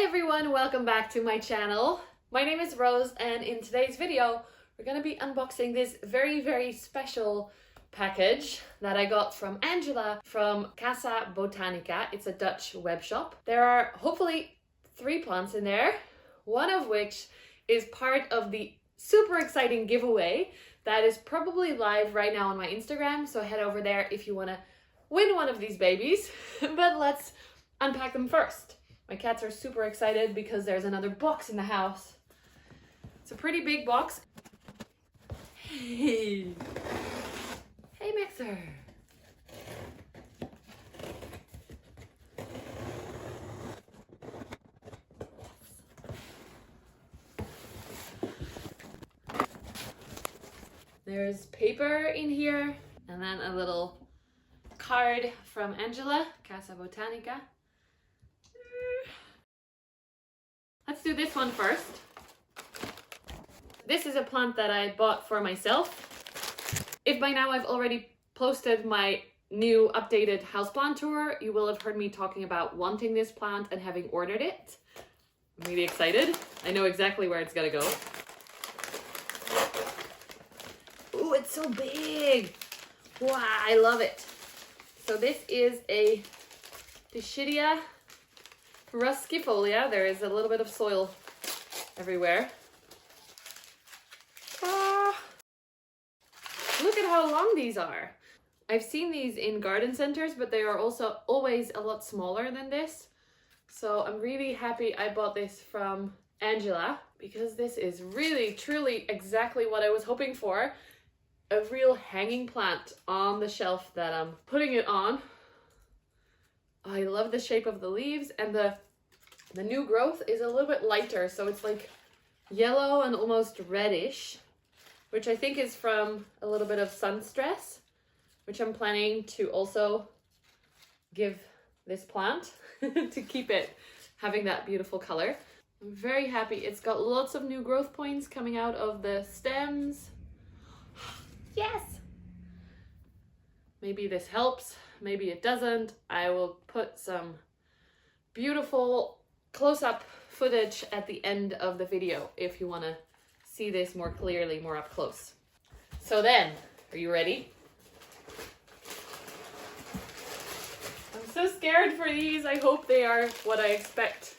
everyone, welcome back to my channel. My name is Rose, and in today's video we're going to be unboxing this very special package that I got from Angela from Casa Botanica. It's a Dutch web shop. There are hopefully 3 plants in there, one of which is part of the super exciting giveaway that is probably live right now on my Instagram, so head over there if you want to win one of these babies. But let's unpack them first. My cats are super excited because there's another box in the house. It's a pretty big box. Hey Mixer. There's paper in here, and then a little card from Angela, Casa Botanica. Let's do this one first. This is a plant that I bought for myself. If by now I've already posted my new updated houseplant tour, you will have heard me talking about wanting this plant and having ordered it. I'm really excited. I know exactly where it's gonna go. Ooh, it's so big. Wow, I love it. So this is a Dischidia ruskifolia. There is a little bit of soil everywhere. Look at how long these are. I've seen these in garden centers, but they are also always a lot smaller than this. So I'm really happy I bought this from Angela, because this is really, truly exactly what I was hoping for. A real hanging plant on the shelf that I'm putting it on. I love the shape of the leaves, and the new growth is a little bit lighter, so it's like yellow and almost reddish, which I think is from a little bit of sun stress, which I'm planning to also give this plant to keep it having that beautiful color. I'm very happy. It's got lots of new growth points coming out of the stems. Yes! Maybe this helps, maybe it doesn't. I will put some beautiful close-up footage at the end of the video if you want to see this more clearly, more up close. So then, are you ready? I'm so scared for these. I hope they are what I expect.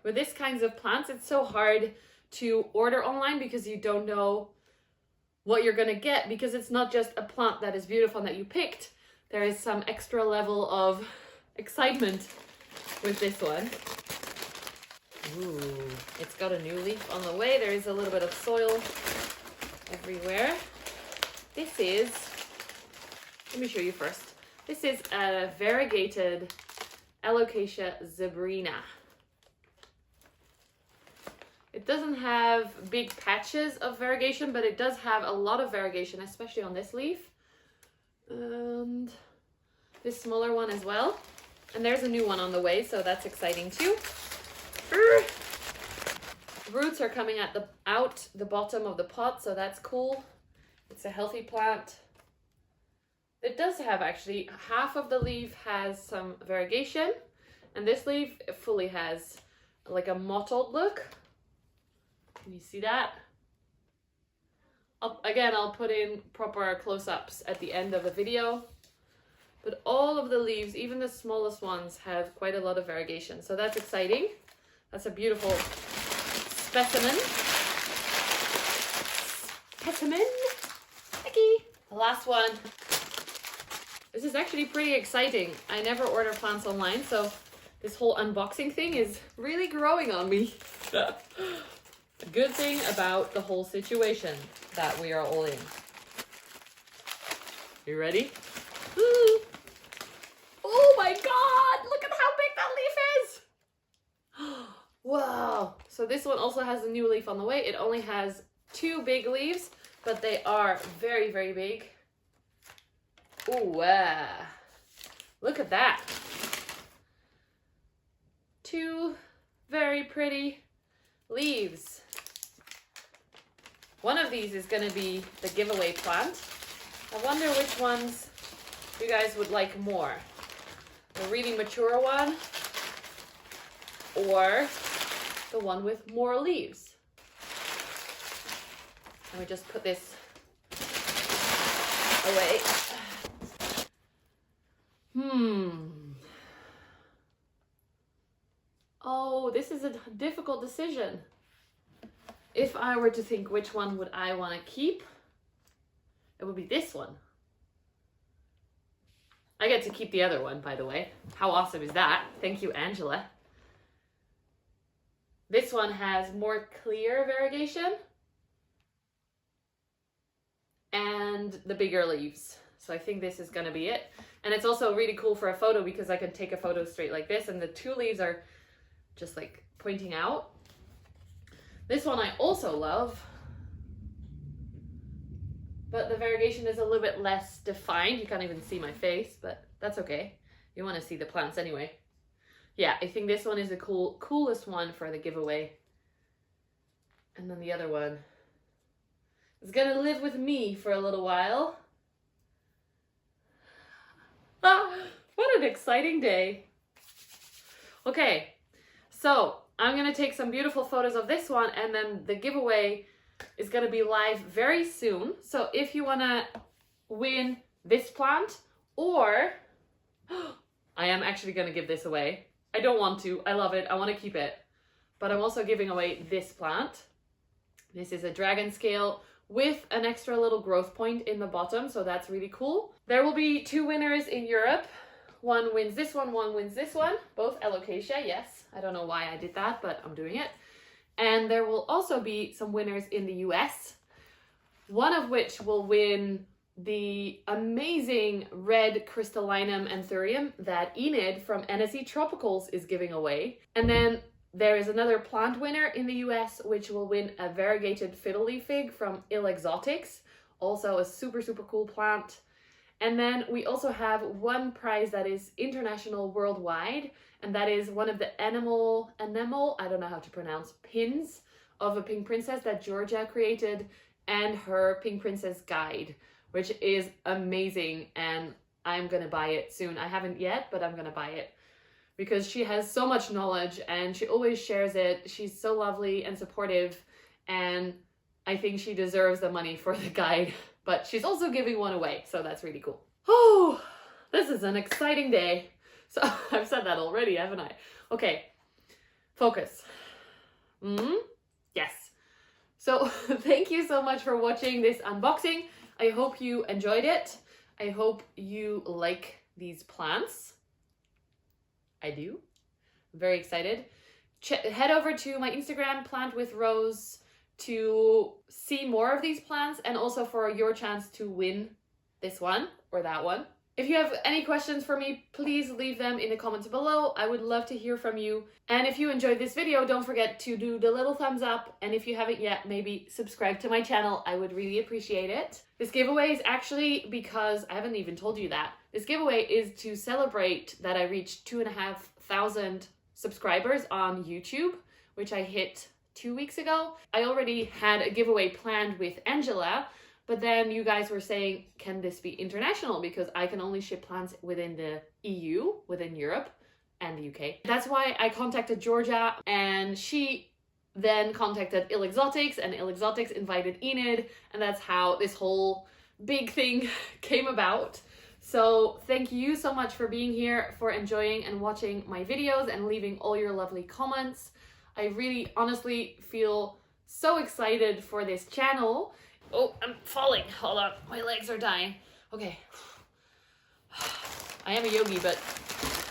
With this kinds of plants, it's so hard to order online because you don't know what you're gonna get, because it's not just a plant that is beautiful and that you picked. There is some extra level of excitement with this one. Ooh, it's got a new leaf on the way. There is a little bit of soil everywhere. This is, let me show you first. This is a variegated Alocasia zebrina. It doesn't have big patches of variegation, but it does have a lot of variegation, especially on this leaf. And this smaller one as well. And there's a new one on the way, so that's exciting too. Roots are coming out the bottom of the pot, so that's cool. It's a healthy plant. It does have actually, half of the leaf has some variegation, and this leaf fully has like a mottled look. Can you see that? I'll put in proper close-ups at the end of the video. But all of the leaves, even the smallest ones, have quite a lot of variegation. So that's exciting. That's a beautiful specimen. Okay. The last one. This is actually pretty exciting. I never order plants online, so this whole unboxing thing is really growing on me. A good thing about the whole situation that we are all in. You ready? Oh my god! Look at how big that leaf is! Wow! So this one also has a new leaf on the way. It only has 2 big leaves, but they are very big. Oh wow! Look at that! 2 very pretty leaves. One of these is going to be the giveaway plant. I wonder which ones you guys would like more. The really mature one or the one with more leaves. Let me just put this away. Oh, this is a difficult decision. If I were to think which one would I want to keep, it would be this one. I get to keep the other one, by the way. How awesome is that? Thank you, Angela. This one has more clear variegation and the bigger leaves. So I think this is gonna be it. And it's also really cool for a photo because I can take a photo straight like this and the two leaves are just like pointing out. This one I also love, but the variegation is a little bit less defined. You can't even see my face, but that's okay. You want to see the plants anyway. Yeah, I think this one is the coolest one for the giveaway. And then the other one is gonna live with me for a little while. Ah, what an exciting day. Okay, so I'm gonna take some beautiful photos of this one and then the giveaway is gonna be live very soon. So if you wanna win this plant, or I am actually gonna give this away. I don't want to, I love it, I wanna keep it. But I'm also giving away this plant. This is a dragon scale with an extra little growth point in the bottom, so that's really cool. There will be two winners in Europe. One wins this one wins this one. Both alocasia, yes. I don't know why I did that, but I'm doing it. And there will also be some winners in the US, one of which will win the amazing red crystallinum anthurium that Enid from NSE Tropicals is giving away. And then there is another plant winner in the US, which will win a variegated fiddle leaf fig from Ill Exotics, also a super, super cool plant. And then we also have one prize that is international worldwide, and that is one of the enamel, I don't know how to pronounce, pins of a pink princess that Georgia created, and her pink princess guide, which is amazing, and I'm gonna buy it soon. I haven't yet, but I'm gonna buy it because she has so much knowledge and she always shares it. She's so lovely and supportive, and I think she deserves the money for the guide, but she's also giving one away, so that's really cool. Oh, this is an exciting day. So I've said that already, haven't I? Okay, focus. Yes. So thank you so much for watching this unboxing. I hope you enjoyed it. I hope you like these plants. I do. I'm very excited. Head over to my Instagram, Plant with Roos, to see more of these plants and also for your chance to win this one or that one. If you have any questions for me, please leave them in the comments below. I would love to hear from you. And if you enjoyed this video, don't forget to do the little thumbs up. And if you haven't yet, maybe subscribe to my channel. I would really appreciate it. This giveaway is actually, because I haven't even told you that, this giveaway is to celebrate that I reached 2,500 subscribers on YouTube, which I hit 2 weeks ago. I already had a giveaway planned with Angela, but then you guys were saying, can this be international? Because I can only ship plants within the EU, within Europe and the UK. That's why I contacted Georgia, and she then contacted Ill Exotics, and Ill Exotics invited Enid, and that's how this whole big thing came about. So thank you so much for being here, for enjoying and watching my videos and leaving all your lovely comments. I really honestly feel so excited for this channel. Oh, I'm falling. Hold on. My legs are dying. Okay. I am a yogi, but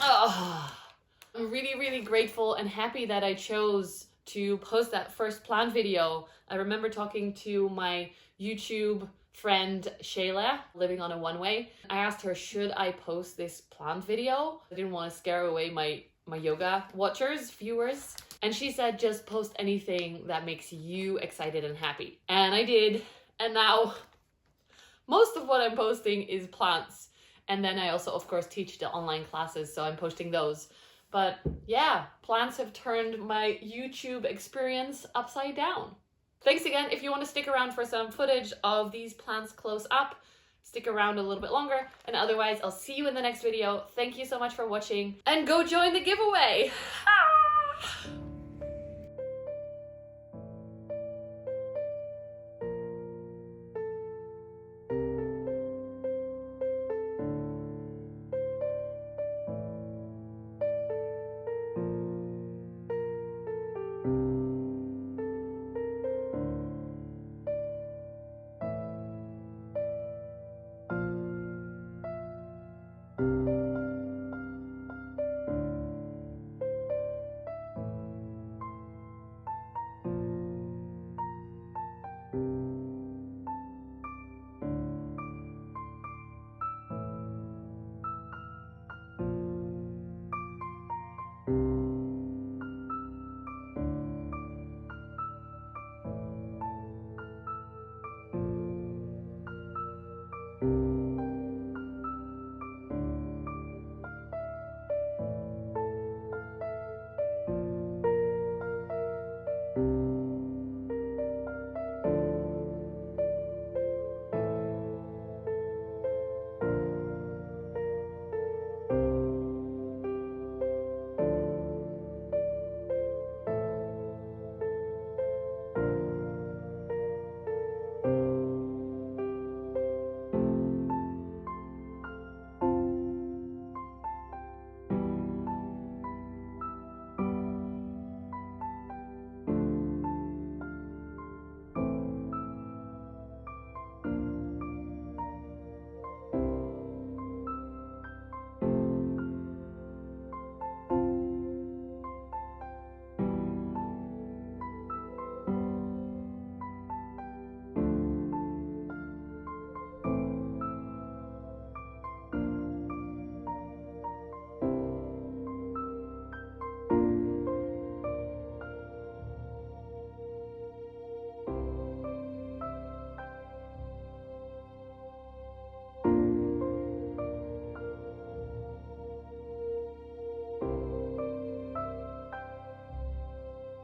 I'm really, really grateful and happy that I chose to post that first plant video. I remember talking to my YouTube friend Shayla, living on a one-way. I asked her, should I post this plant video? I didn't want to scare away my yoga watchers, viewers. And she said, just post anything that makes you excited and happy. And I did. And now most of what I'm posting is plants. And then I also, of course, teach the online classes, so I'm posting those. But yeah, plants have turned my YouTube experience upside down. Thanks again. If you want to stick around for some footage of these plants close up, stick around a little bit longer, and otherwise I'll see you in the next video. Thank you so much for watching, and go join the giveaway! Ah.